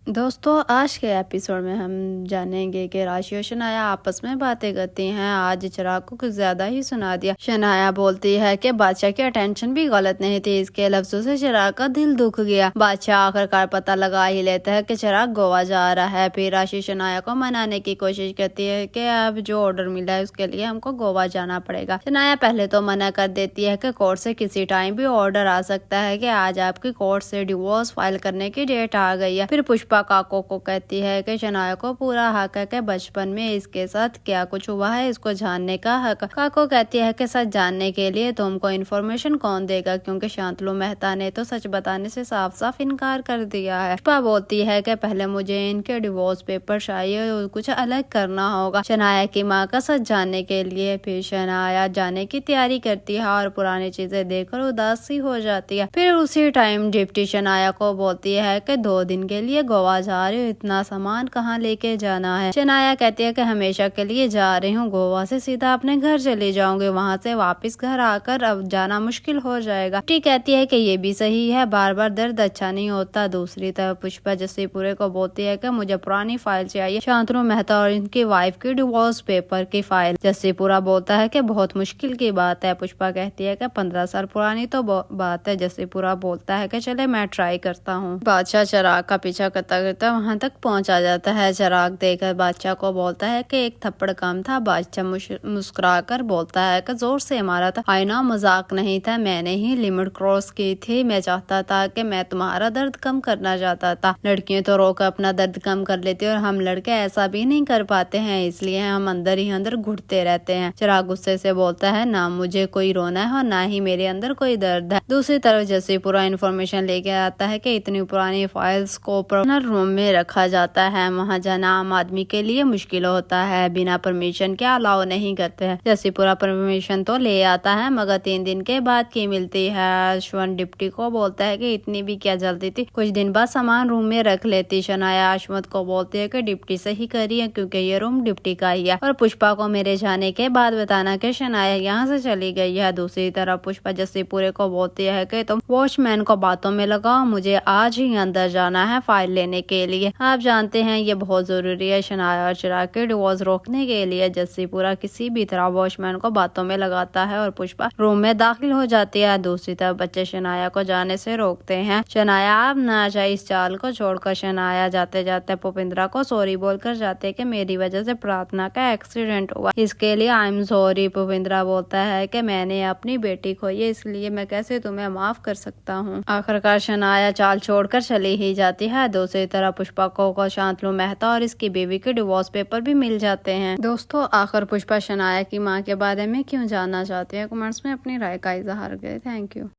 दोस्तों आज के एपिसोड में हम जानेंगे कि राशि और शनाया आपस में बातें करती हैं। आज चिराग को कुछ ज्यादा ही सुना दिया। शनाया बोलती है कि बादशाह की अटेंशन भी गलत नहीं थी। इसके लफ्जों से चिराग का दिल दुख गया। बादशाह आखिरकार पता लगा ही लेता है कि चिराग गोवा जा रहा है। फिर राशि शनाया को मनाने की कोशिश करती है कि अब जो ऑर्डर मिला है उसके लिए हमको गोवा जाना पड़ेगा। शनाया पहले तो मना कर देती है कि कोर्ट से किसी टाइम भी ऑर्डर आ सकता है कि आज आपकी कोर्ट से डिवोर्स फाइल करने की डेट आ गई है। फिर पुष्पा काको को कहती है कि शनाया को पूरा हक है कि बचपन में इसके साथ क्या कुछ हुआ है इसको जानने का हक। काको कहती है कि सच जानने के लिए तुमको इन्फॉर्मेशन कौन देगा, क्योंकि शांतनु मेहता ने तो सच बताने से साफ साफ इनकार कर दिया है। पुष्पा बोलती है कि पहले मुझे इनके डिवोर्स पेपर चाहिए और कुछ अलग करना होगा शनाया की माँ का सच जानने के लिए। फिर शनाया जाने की तैयारी करती है और पुरानी चीजें देखकर उदास सी हो जाती है। फिर उसी टाइम डिप्टी शनाया को बोलती है कि 2 दिन के लिए गोवा जा रही हूँ, इतना सामान कहाँ लेके जाना है। शनाया कहती है कि हमेशा के लिए जा रही हूँ, गोवा से सीधा अपने घर चली जाऊंगी, वहाँ से वापस घर आकर अब जाना मुश्किल हो जाएगा। टी कहती है कि ये भी सही है, बार बार दर्द अच्छा नहीं होता। दूसरी तरफ पुष्पा जसीपुरे को बोलती है कि मुझे पुरानी फाइल चाहिए, शांतनु मेहता और इनकी वाइफ की डिवोर्स पेपर की फाइल। जसीपुरा बोलता है कि बहुत मुश्किल की बात है। पुष्पा कहती है कि 15 साल पुरानी तो बात है। जसीपुरा बोलता है कि चले मैं ट्राई करता हूँ। बादशाह चिराग का पीछा करता करता वहां तक पहुंचा जाता है। चिराग देखकर बादशाह को बोलता है कि एक थप्पड़ कम था। बादशाह मुस्कुराकर बोलता है कि जोर से मारा था। आईना मजाक नहीं था, मैंने ही लिमिट क्रॉस की थी। मैं चाहता था कि मैं तुम्हारा दर्द कम करना चाहता था। लड़कियां तो रोकर अपना दर्द कम कर लेती और हम लड़के ऐसा भी नहीं कर पाते हैं, इसलिए हम अंदर ही अंदर घुटते रहते हैं। चिराग गुस्से से बोलता है ना मुझे कोई रोना है और ना ही मेरे अंदर कोई दर्द है। दूसरी तरफ जैसे पूरा इन्फॉर्मेशन लेके आता है कि इतनी पुरानी फाइल्स को पर्सनल रूम में रखा जाता है, वहाँ जाना आम आदमी के लिए मुश्किल होता है, बिना परमिशन के अलाउ नहीं करते हैं। जैसे पूरा परमिशन तो ले आता है मगर 3 दिन के बाद की मिलती है। अश्वंत डिप्टी को बोलता है कि इतनी भी क्या जल्दी थी, कुछ दिन बाद सामान रूम में रख लेती। शनाया अश्वंत को बोलती है कि डिप्टी से ही करी है क्योंकि ये रूम डिप्टी का ही है, और पुष्पा को मेरे जाने के बाद बताना कि शनाया यहाँ से चली गई है। दूसरी तरफ पुष्पा जैसे पूरे को बोलती है कि तुम वॉचमैन को बातों में लगाओ, मुझे आज ही अंदर जाना है फाइल लेने के लिए। आप जानते हैं ये बहुत जरूरी है शनाया और चिराग के डिवोर्स रोकने के लिए। जस्सी पूरा किसी भी तरह वॉचमैन को बातों में लगाता है और पुष्पा रूम में दाखिल हो जाती है। दूसरी तरफ बच्चे शनाया को जाने से रोकते हैं। शनाया आप ना जाए, इस चाल को छोड़कर। शनाया जाते जाते भूपिंद्रा को सॉरी बोलकर जाते कि मेरी वजह से प्रार्थना का एक्सीडेंट हुआ, इसके लिए आई एम सॉरी। भूपिंद्रा बोलता है कि मैंने अपनी बेटी खोई है, इसलिए मैं कैसे तुम्हें माफ कर सकता हूँ। आखिरकार शनाया चाल छोड़कर चली ही जाती है। दूसरी तरफ पुष्पा को शांतनु मेहता और इसकी बीवी के डिवोर्स पेपर भी मिल जाते हैं। दोस्तों आखिर पुष्पा शनाया की माँ के बारे में क्यों जानना चाहते हैं, कमेंट्स में अपनी राय का इजहार करें। Thank you.